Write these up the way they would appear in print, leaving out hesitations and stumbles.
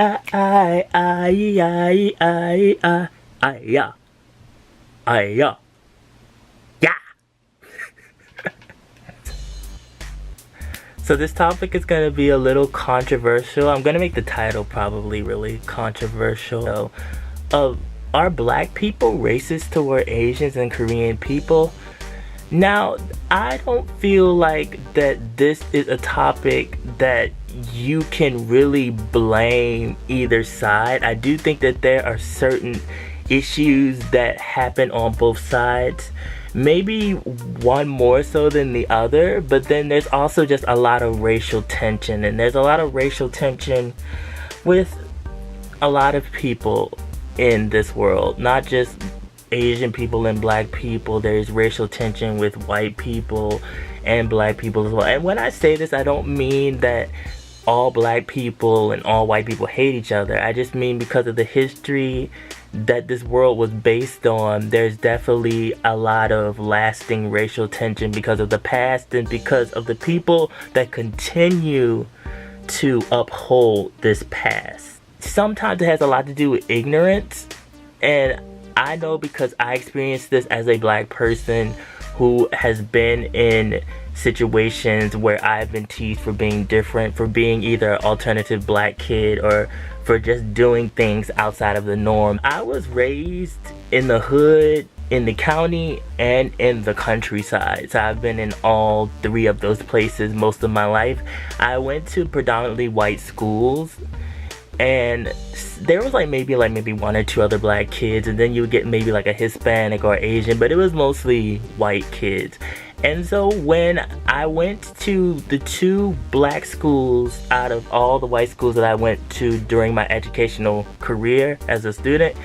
Yeah. Yeah. Yeah. So this topic is going to be a little controversial. I'm going to make the title probably really controversial. So, are black people racist toward Asians and Korean people? Now, I don't feel like that this is a topic that you can really blame either side. I do think that there are certain issues that happen on both sides. Maybe one more so than the other, but then there's also just a lot of racial tension, and there's a lot of racial tension with a lot of people in this world, not just Asian people and black people. There's racial tension with white people and black people as well. And when I say this, I don't mean that all black people and all white people hate each other. I just mean because of the history that this world was based on, there's definitely a lot of lasting racial tension because of the past and because of the people that continue to uphold this past. Sometimes it has a lot to do with ignorance, and I know because I experienced this as a black person who has been in situations where I've been teased for being different, for being either an alternative black kid or for just doing things outside of the norm. I was raised in the hood, in the county, and in the countryside. So I've been in all three of those places most of my life. I went to predominantly white schools, and there was maybe one or two other black kids, and then you would get maybe like a Hispanic or Asian, but it was mostly white kids. And so when I went to the two black schools out of all the white schools that I went to during my educational career as a student,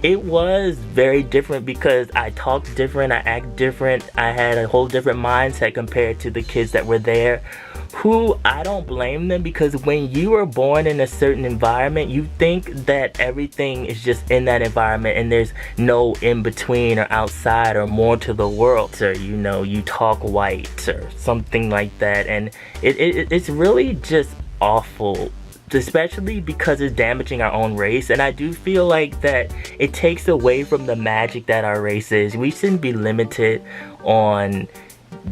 it was very different because I talked different, I act different, I had a whole different mindset compared to the kids that were there, who I don't blame them, because when you were born in a certain environment, you think that everything is just in that environment and there's no in between or outside or more to the world, or you talk white or something like that, and it's really just awful, especially because it's damaging our own race. And I do feel like that it takes away from the magic that our race is. We shouldn't be limited on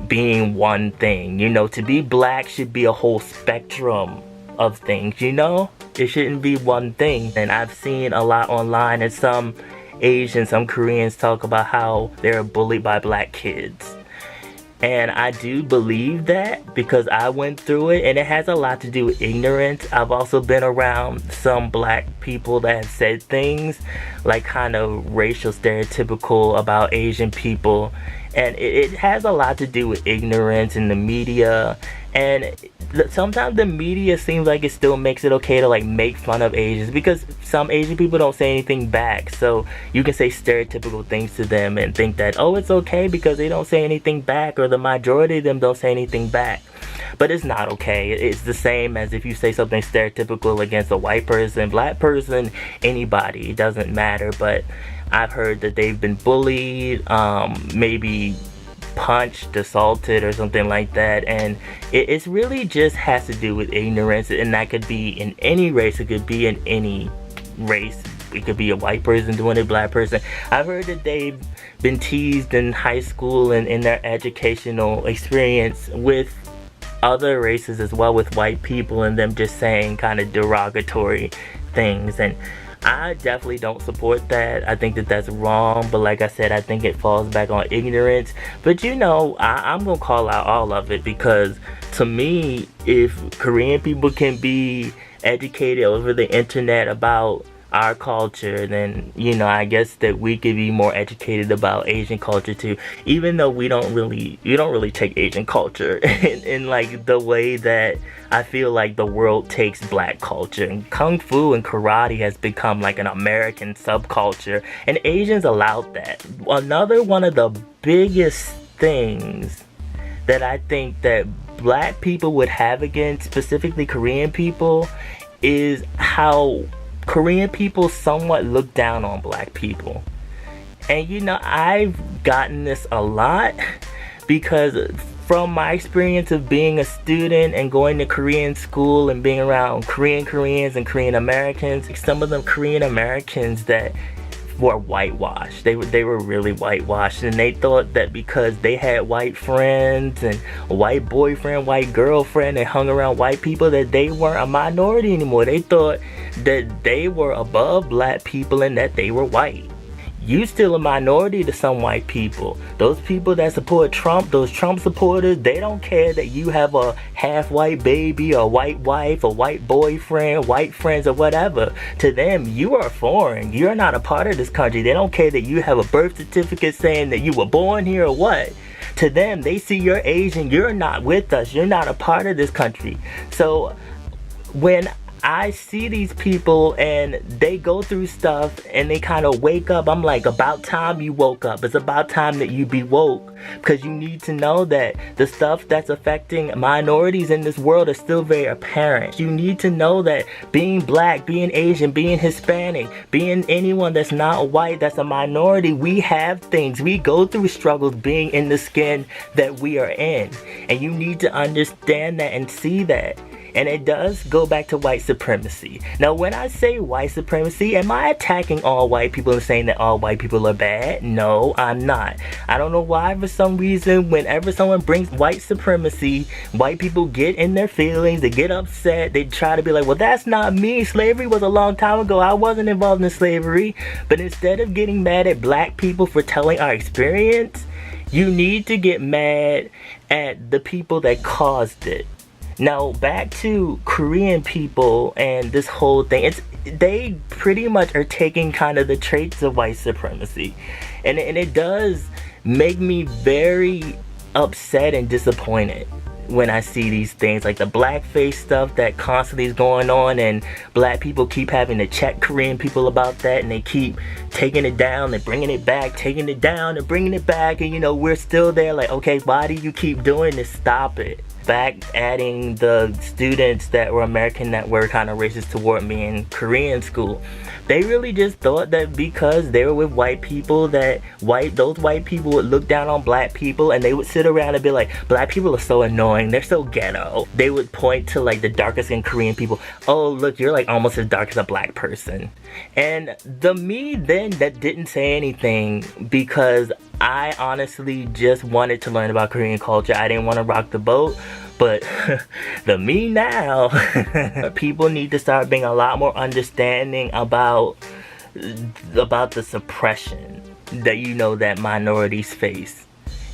being one thing. To be black should be a whole spectrum of things. It shouldn't be one thing. And I've seen a lot online, and some Asians, some Koreans talk about how they're bullied by black kids. And I do believe that because I went through it, and it has a lot to do with ignorance. I've also been around some black people that have said things like kind of racial stereotypical about Asian people, and it has a lot to do with ignorance in the media. And sometimes the media seems like it still makes it okay to make fun of Asians, because some Asian people don't say anything back, so you can say stereotypical things to them and think that, oh, it's okay because they don't say anything back, or the majority of them don't say anything back. But it's not okay. It's the same as if you say something stereotypical against a white person, black person, anybody. It doesn't matter. But I've heard that they've been bullied, maybe punched, assaulted, or something like that, and it's really just has to do with ignorance. And that could be in any race, it could be in any race, it could be a white person doing it, black person. I've heard that they've been teased in high school and in their educational experience with other races as well, with white people, and them just saying kind of derogatory things. And I definitely don't support that. I think that that's wrong, but like I said, I think it falls back on ignorance. But I'm gonna call out all of it, because to me, if Korean people can be educated over the internet about our culture, then I guess that we could be more educated about Asian culture too, even though you don't really take Asian culture in the way that I feel like the world takes black culture. And kung fu and karate has become an American subculture, and Asians allowed that. Another one of the biggest things that I think that black people would have against, specifically Korean people, is how Korean people somewhat look down on black people. And I've gotten this a lot because from my experience of being a student and going to Korean school and being around Koreans and Korean Americans, some of them Korean Americans that were whitewashed. They were really whitewashed, and they thought that because they had white friends and a white boyfriend, white girlfriend, and hung around white people, that they weren't a minority anymore. They thought that they were above black people and that they were white. You still a minority to some white people. Those people that support Trump, those Trump supporters, they don't care that you have a half-white baby, a white wife, a white boyfriend, white friends, or whatever. To them, you are foreign. You're not a part of this country. They don't care that you have a birth certificate saying that you were born here or what. To them, they see you're Asian. You're not with us. You're not a part of this country. So when I see these people and they go through stuff and they kind of wake up, I'm like, about time you woke up. It's about time that you be woke, because you need to know that the stuff that's affecting minorities in this world is still very apparent. You need to know that being black, being Asian, being Hispanic, being anyone that's not white, that's a minority, we have things. We go through struggles being in the skin that we are in. And you need to understand that and see that. And it does go back to white supremacy. Now, when I say white supremacy, am I attacking all white people and saying that all white people are bad? No, I'm not. I don't know why, for some reason, whenever someone brings white supremacy, white people get in their feelings, they get upset, they try to be like, well, that's not me. Slavery was a long time ago. I wasn't involved in slavery. But instead of getting mad at black people for telling our experience, you need to get mad at the people that caused it. Now, back to Korean people and this whole thing, they pretty much are taking kind of the traits of white supremacy. And it does make me very upset and disappointed when I see these things, like the blackface stuff that constantly is going on, and black people keep having to check Korean people about that, and they keep taking it down and bringing it back, taking it down and bringing it back, and we're still there like, okay, why do you keep doing this? Stop it. Back adding the students that were American that were kind of racist toward me in Korean school. They really just thought that because they were with white people, that those white people would look down on black people, and they would sit around and be like, black people are so annoying, they're so ghetto. They would point to like the darkest skinned Korean people. Oh, look, you're like almost as dark as a black person. And the me then that didn't say anything, because I honestly just wanted to learn about Korean culture. I didn't want to rock the boat. But the me now, people need to start being a lot more understanding about the suppression that that minorities face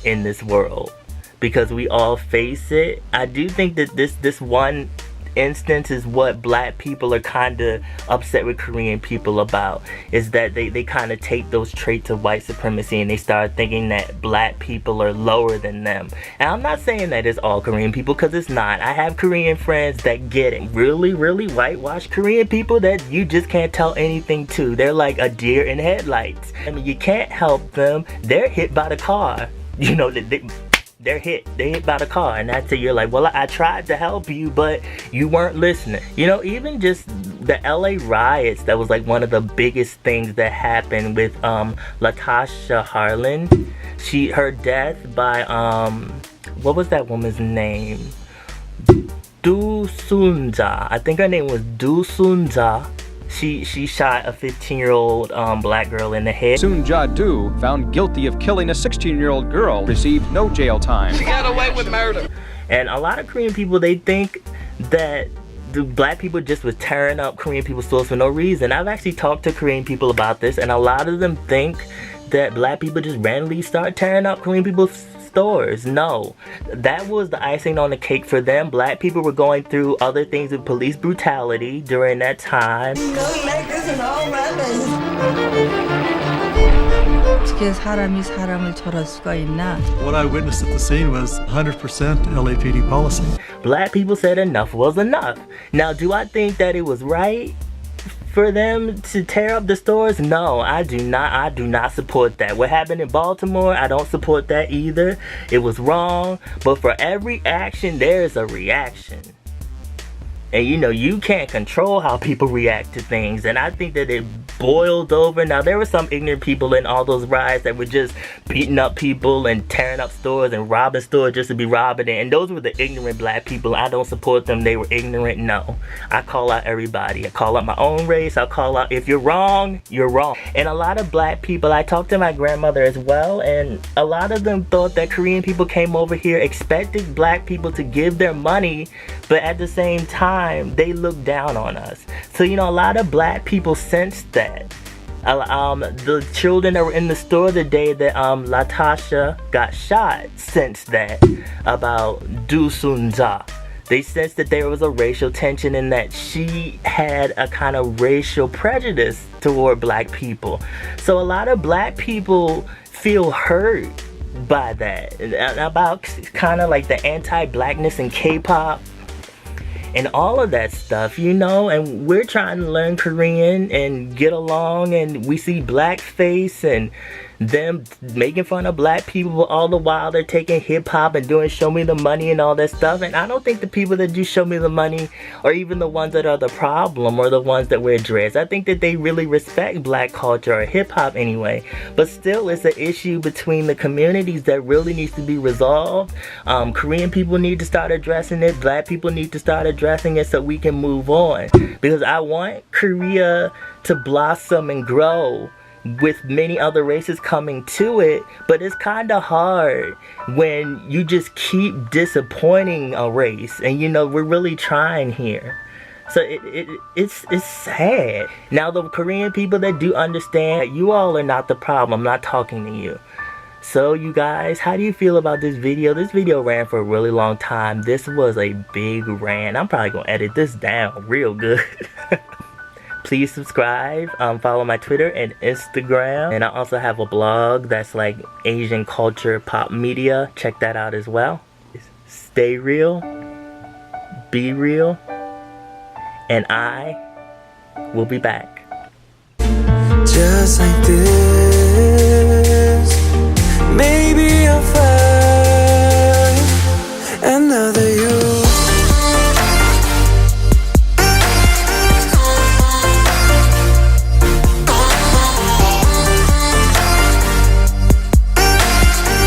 in this world, because we all face it. I do think that this one instance is what black people are kind of upset with Korean people about, is that they kind of take those traits of white supremacy and they start thinking that black people are lower than them. And I'm not saying that it's all Korean people, because it's not. I have Korean friends that get it. Really, really whitewashed Korean people that you just can't tell anything to. They're like a deer in headlights. I mean, you can't help them. They're hit by the car. They're hit by the car, and that's it. You're like, well, I tried to help you, but you weren't listening. Even just the LA riots, that was like one of the biggest things that happened with Latasha Harlan. Her death by what was that woman's name? Do Sunja. I think her name was Do Sunja. She shot a 15-year-old black girl in the head. Sunja Do, found guilty of killing a 16-year-old girl, received no jail time. She got away with murder. And a lot of Korean people, they think that the black people just was tearing up Korean people's stores for no reason. I've actually talked to Korean people about this, and a lot of them think that black people just randomly start tearing up Korean people's stores. No, that was the icing on the cake for them. Black people were going through other things with police brutality during that time. What I witnessed at the scene was 100% LAPD policy. Black people said enough was enough. Now, do I think that it was right for them to tear up the stores? No, I do not support that. What happened in Baltimore, I don't support that either. It was wrong, but for every action, there is a reaction. And you know, you can't control how people react to things. And I think that it boiled over. Now, there were some ignorant people in all those riots that were just beating up people and tearing up stores and robbing stores just to be robbing it. And those were the ignorant black people. I don't support them. They were ignorant. No. I call out everybody. I call out my own race. I call out, if you're wrong, you're wrong. And a lot of black people, I talked to my grandmother as well, and a lot of them thought that Korean people came over here, expected black people to give their money, but at the same time, they look down on us. So, you know, a lot of black people sensed that. The children that were in the store the day that Latasha got shot sensed that about Do Sunja. They sensed that there was a racial tension and that she had a kind of racial prejudice toward black people. So a lot of black people feel hurt by that, about kind of like the anti-blackness in K-pop and all of that stuff, you know. And we're trying to learn Korean and get along, and we see blackface and them making fun of black people all the while they're taking hip-hop and doing Show Me the Money and all that stuff. And I don't think the people that do Show Me the Money are even the ones that are the problem or the ones that wear dreads. I think that they really respect black culture or hip-hop anyway, but still it's an issue between the communities that really needs to be resolved. Korean people need to start addressing it, black people need to start addressing it, so we can move on, because I want Korea to blossom and grow with many other races coming to it. But it's kind of hard when you just keep disappointing a race, and you know, we're really trying here. So it's sad. Now, the Korean people that do understand that you all are not the problem, I'm not talking to you. So you guys, how do you feel about this video? This video ran for a really long time. This was a big rant. I'm probably gonna edit this down real good. Please subscribe, follow my Twitter and Instagram, and I also have a blog that's like Asian culture pop media. Check that out as well. Stay real, be real, and I will be back. Just like this.